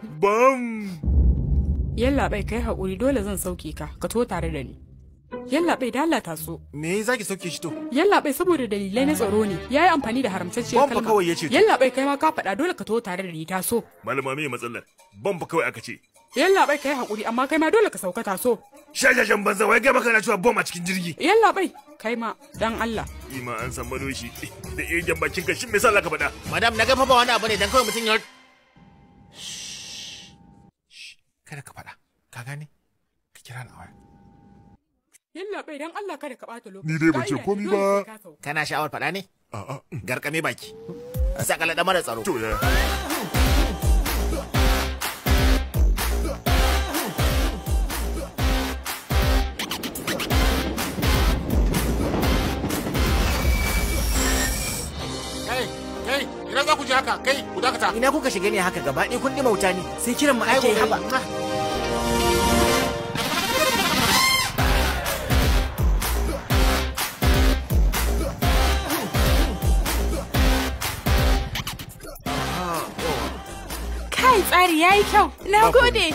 Bam! Yallaɓai kai haƙuri dole zan sauke ka to tare da ni. Yallaɓai da Allah taso. Me za ki sauke shi to? Yallaɓai saboda dalilai na tsaro ne yayi amfani da haramtacciyar kalma. Ban fa kawai yace. Yallaɓai kai ma ka faɗa dole ka to tare da ni taso. Malama me matsalar? Ban fa kawai aka ce. Yallaɓai kai haƙuri amma kai ma dole ka sauka taso. Shashashan banza wai ga baka na cewa bom a cikin jirgi. Yallaɓai kai ma dan Allah. Ima an san madoshi da irgen bakin ka shin me yasa zaka faɗa? Madam na ga fa ba wani abu ne dan kawai mutun ya Kada ka faɗa. Ka gane? Ka kira ni a waya. Yallaɓai dan Allah kada ka ɓata lokaci. Ni dai ban ce komai ba. Kana sha'awar faɗa ne? A'a. Garkame baki. Sakala da mara tsaro. To ya. Ina za ku ji haka kai ku dakata. Ina kuka shiga ne haka gaba ɗaya kun ɗi mauta ne sai kiran mu ake haba. Kai tsari yayi kyau. Na gode.